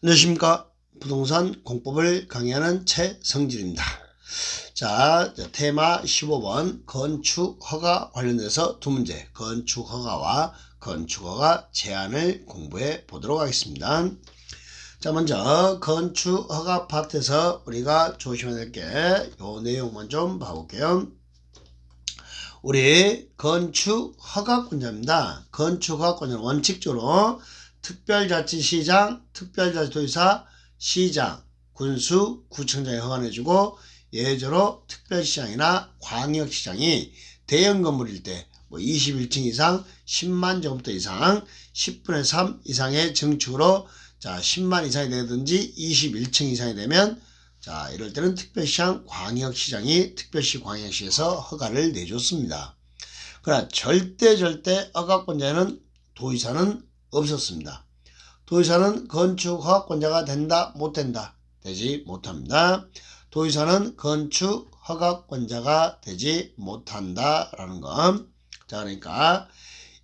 안녕하십니까. 부동산 공법을 강의하는 최성진입니다. 자, 테마 15번 건축 허가 관련해서 두 문제, 건축 허가와 건축 허가 제한을 공부해 보도록 하겠습니다. 자, 먼저 건축 허가 파트에서 우리가 조심해야 될 게 요 내용만 좀 봐볼게요. 우리 건축 허가권자입니다. 건축 허가권자는 원칙적으로 특별자치시장, 특별자치도지사, 시장, 군수, 구청장이 허가내주고, 예외적으로 특별시장이나 광역시장이 대형 건물일 때 21층 이상, 10만 제곱미터 이상, 10분의 3 이상의 증축으로 10만 이상이 되든지 21층 이상이 되면 이럴 때는 특별시장, 광역시장이 특별시, 광역시에서 허가를 내줬습니다. 그러나 절대 허가권자에는 도지사는 없었습니다. 도지사는 건축 허가권자가 된다, 못 된다? 되지 못합니다. 도지사는 건축 허가권자가 되지 못한다라는 것. 그러니까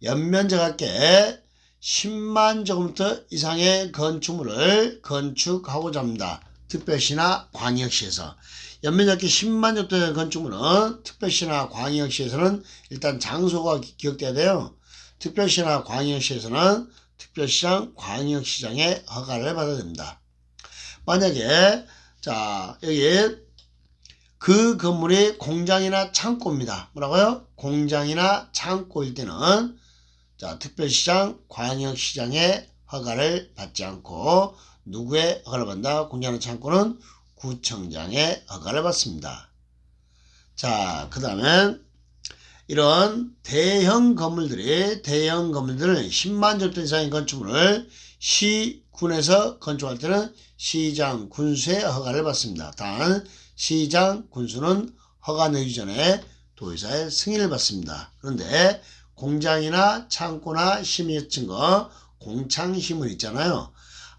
연면적합계 10만 제곱미터 이상의 건축물을 건축하고자 합니다. 특별시나 광역시에서. 연면적합계 10만 제곱미터 건축물은 특별시나 광역시에서는 일단 장소가 기억돼야 돼요. 특별시나 광역시에서는 특별시장, 광역시장의 허가를 받아야 됩니다. 만약에 여기 그 건물이 공장이나 창고입니다. 뭐라고요? 공장이나 창고일 때는 특별시장, 광역시장의 허가를 받지 않고 누구의 허가를 받는다? 공장이나 창고는 구청장의 허가를 받습니다. 그 다음에 이런 대형 건물들은 10만 제곱미터 이상의 건축물을 시군에서 건축할 때는 시장, 군수의 허가를 받습니다. 단 시장, 군수는 허가 내기 전에 도지사의 승인을 받습니다. 그런데 공장이나 창고나 시민 같은 거 공창시문 있잖아요.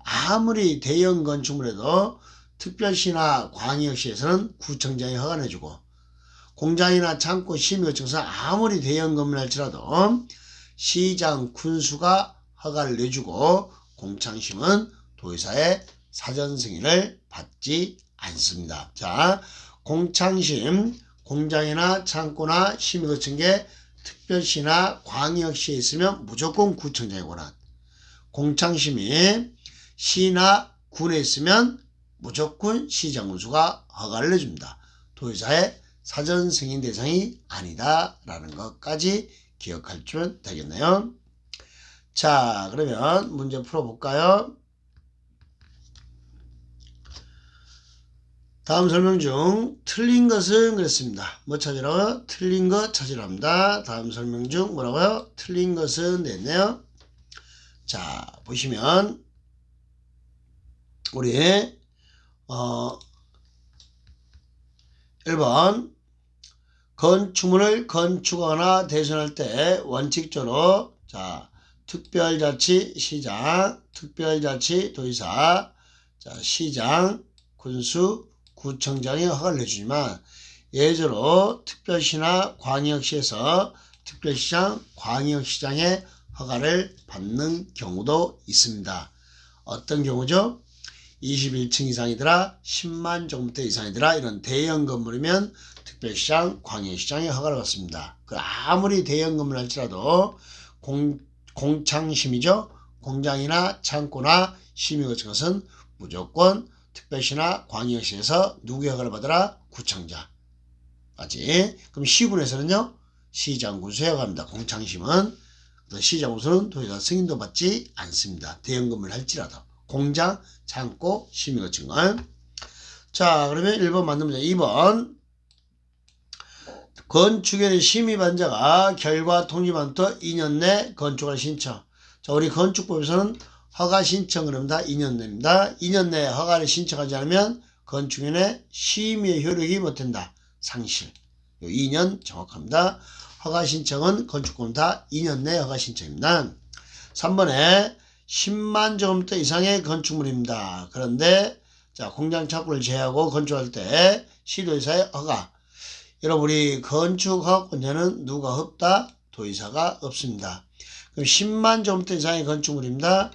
아무리 대형 건축물에도 특별시나 광역시에서는 구청장이 허가 내주고, 공장이나 창고, 시민거쳐서 아무리 대형 건물 할지라도 시장, 군수가 허가를 내주고 공창심은 도지사의 사전 승인을 받지 않습니다. 공창심, 공장이나 창고나 시민거쳐게 특별시나 광역시에 있으면 무조건 구청장의 권한. 공창심이 시나 군에 있으면 무조건 시장, 군수가 허가를 내줍니다. 도지사의 사전 승인 대상이 아니다 라는 것까지 기억할 줄 되겠네요. 그러면 문제 풀어볼까요? 다음 설명 중 틀린 것은 그랬습니다. 뭐 찾으라고요? 틀린 것 찾으랍니다. 다음 설명 중 뭐라고요? 틀린 것은 됐네요. 보시면 우리 1번 건축물을 건축하거나 대전할 때 원칙적으로 특별자치시장, 특별자치도지사, 시장, 군수, 구청장이 허가를 내주지만 예외적으로 특별시나 광역시에서 특별시장, 광역시장의 허가를 받는 경우도 있습니다. 어떤 경우죠? 21층 이상이더라, 10만 제곱미터 이상이더라, 이런 대형 건물이면 특별시장, 광역시장의 허가를 받습니다. 아무리 대형 건물 할지라도 공창심이죠. 공장이나 창고나 시민 같은 것은 무조건 특별시나 광역시에서 누구의 허가를 받아라? 구청장. 맞지? 그럼 시군에서는요? 시장, 군수의 허가입니다. 공창심은. 시장, 군수는 도지사 승인도 받지 않습니다. 대형 건물 할지라도. 공장, 창고, 시민 같은 걸. 그러면 1번 맞는 문제. 2번. 건축의 심의반자가 결과 통지반부터 2년 내 건축을 신청. 우리 건축법에서는 허가 신청을 합니다. 2년 내입니다. 2년 내에 허가를 신청하지 않으면 건축인의 심의의 효력이 못된다. 상실. 2년 정확합니다. 허가 신청은 건축법은 다 2년 내 허가 신청입니다. 3번에 10만 제곱미터 이상의 건축물입니다. 그런데 공장 창고를 제외하고 건축할 때 시도지사의 허가. 여러분, 우리 건축 허가권자는 누가 없다? 도지사가 없습니다. 그럼 10만 제곱미터 이상의 건축물입니다.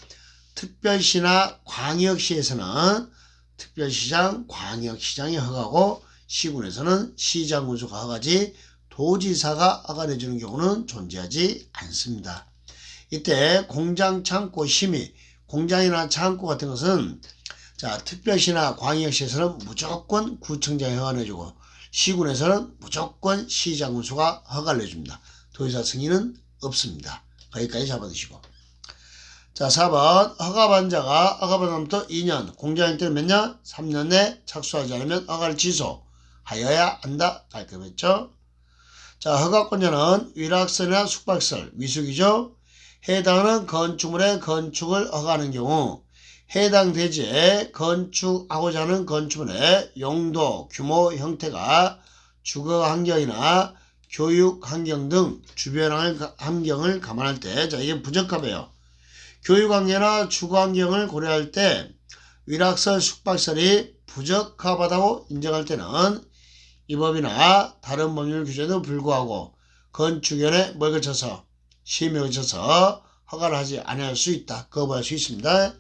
특별시나 광역시에서는 특별시장, 광역시장이 허가고 시군에서는 시장 군수가 허가지 도지사가 허가 내주는 경우는 존재하지 않습니다. 이때 공장, 창고, 심의, 공장이나 창고 같은 것은 자, 특별시나 광역시에서는 무조건 구청장이 허가 내주고 시군에서는 무조건 시장 군수가 허가를 내줍니다. 도지사 승인은 없습니다. 거기까지 잡아두시고. 자, 4번 허가반자가 허가받으면부터 2년, 공장일 때는 몇 년? 3년 내 착수하지 않으면 허가를 취소하여야 한다. 깔끔했죠? 자, 허가권자는 위락설이나 숙박설, 위숙이죠? 해당하는 건축물의 건축을 허가하는 경우 해당 대지에 건축하고자 하는 건축물의 용도, 규모, 형태가 주거 환경이나 교육 환경 등 주변 환경을 감안할 때, 자, 이게 부적합해요. 교육 환경이나 주거 환경을 고려할 때 위락설, 숙박설이 부적합하다고 인정할 때는 이 법이나 다른 법률 규정에도 불구하고 건축위원회에 뭘 거쳐서 심의에 거쳐서 허가를 하지 않을 수 있다. 거부할 수 있습니다.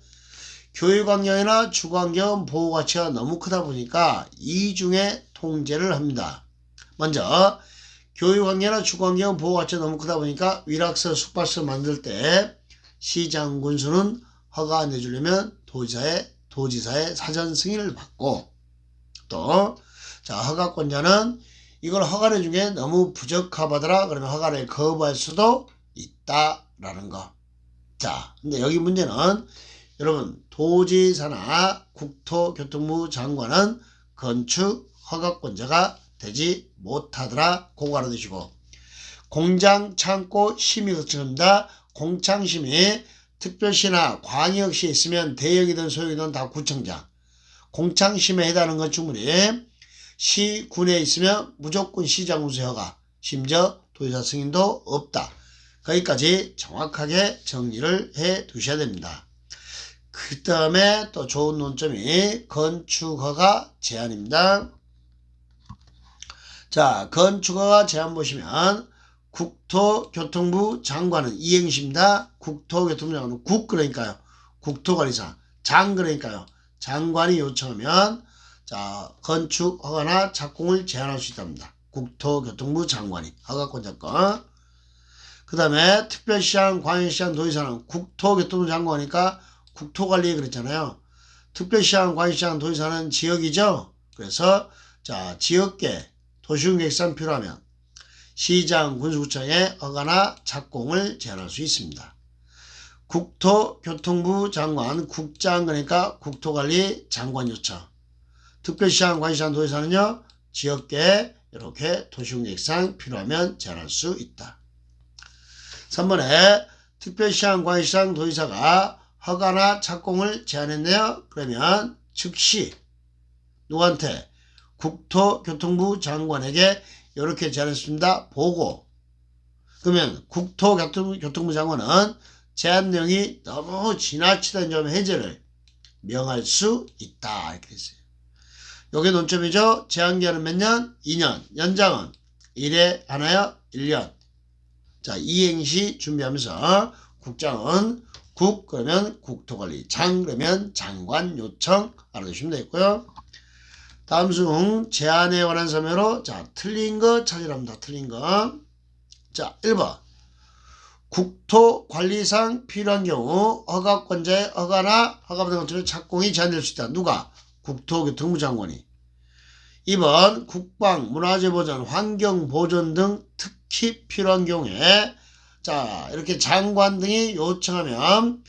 교육 환경이나 주거 환경 보호 가치가 너무 크다 보니까 이중에 통제를 합니다. 먼저 교육 환경이나 주거 환경 보호 가치가 너무 크다 보니까 위락설, 숙박설 만들 때 시장 군수는 허가 내주려면 도지사의 사전 승인을 받고 또 자, 허가권자는 이걸 허가 내준 게 너무 부적합하더라. 그러면 허가를 거부할 수도 있다라는 거. 자, 근데 여기 문제는 여러분 도지사나 국토교통부 장관은 건축 허가권자가 되지 못하더라. 그거 알아두시고 공장, 창고, 심의 거쳐입니다. 공창심이 특별시나 광역시에 있으면 대역이든 소역이든 다 구청장. 공창심에 해당하는 건축물이 시군에 있으면 무조건 시장 군수의 허가, 심지어 도지사 승인도 없다. 거기까지 정확하게 정리를 해 두셔야 됩니다. 그 다음에 또 좋은 논점이 건축허가 제한입니다. 자, 건축허가 제한 보시면 국토교통부 장관은 이행시입니다. 국토교통부 장관은 국 그러니까요. 국토관리사. 장 그러니까요. 장관이 요청하면 자, 건축 허가나 착공을 제한할 수 있답니다. 국토교통부 장관이 허가권자권. 그 다음에 특별시장, 광역시장, 도지사는 국토교통부 장관이니까 국토관리 그랬잖아요. 특별시장, 광역시장, 도지사는 지역이죠. 그래서 자, 지역계 도시계획상 필요하면 시장, 군수구청에 허가나 착공을 제한할 수 있습니다. 국토교통부 장관, 국장 그러니까 국토관리 장관 요청. 특별시장, 광역시장, 도지사는요 지역계 이렇게 도시계획상 필요하면 제한할 수 있다. 3번에 특별시장, 광역시장, 도지사가 허가나 착공을 제한했네요. 그러면 즉시 누구한테? 국토교통부 장관에게 이렇게 제안했습니다. 보고. 그러면 국토교통부 장관은 제안 내용이 너무 지나치다는 점 해제를 명할 수 있다. 이렇게 했어요. 요게 논점이죠. 제한기한은 몇 년? 2년. 연장은 1회 하나요? 1년. 자, 이행시 준비하면서 국장은 국 그러면 국토관리, 장 그러면 장관 요청 알아두시면 되겠고요. 다음 중 제안에 관한 서면으로 자, 틀린 거 찾으랍니다. 틀린 거. 자, 1번. 국토관리상 필요한 경우 허가권자의 허가나 허가받은 것들의 착공이 제한될 수 있다. 누가? 국토교통부 장관이. 2번. 국방, 문화재 보전, 환경 보전 등 특히 필요한 경우에 자, 이렇게 장관 등이 요청하면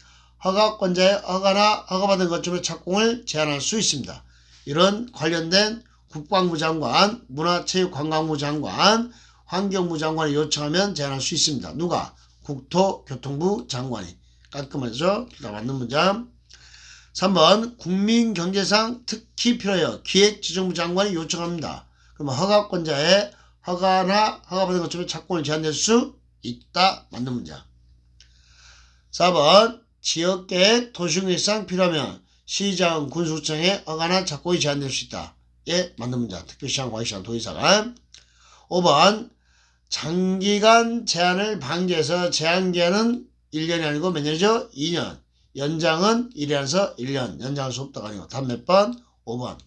허가권자의 허가나 허가받은 것들의 착공을 제한할 수 있습니다. 이런 관련된 국방부 장관, 문화체육관광부 장관, 환경부 장관이 요청하면 제한할 수 있습니다. 누가? 국토교통부 장관이. 깔끔하죠? 자, 맞는 문장. 3번 국민경제상 특히 필요해요. 기획지정부 장관이 요청합니다. 그러면 허가권자의 허가나 허가받은 것처럼 착공을 제한될 수 있다. 맞는 문장. 4번 지역계획 도시계획상 필요하면 시장, 군수청에 허가나 착공이 제한될 수 있다. 예, 맞는 문장. 특별시장, 광역시장, 도지사가. 5번 장기간 제한을 방지해서 제한기한은 1년이 아니고 몇 년이죠? 2년. 연장은 1에서 1년. 연장할 수 없다가 아니고. 답 몇 번? 5번.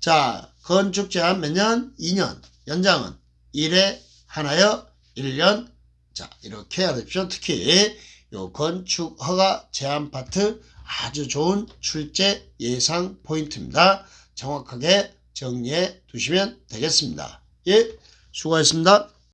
자, 건축 제한 몇 년? 2년. 연장은 1에 하나여 1년. 자, 이렇게 해야 되십시오. 특히 요 건축 허가 제한 파트 아주 좋은 출제 예상 포인트입니다. 정확하게 정리해 두시면 되겠습니다. 예, 수고하셨습니다.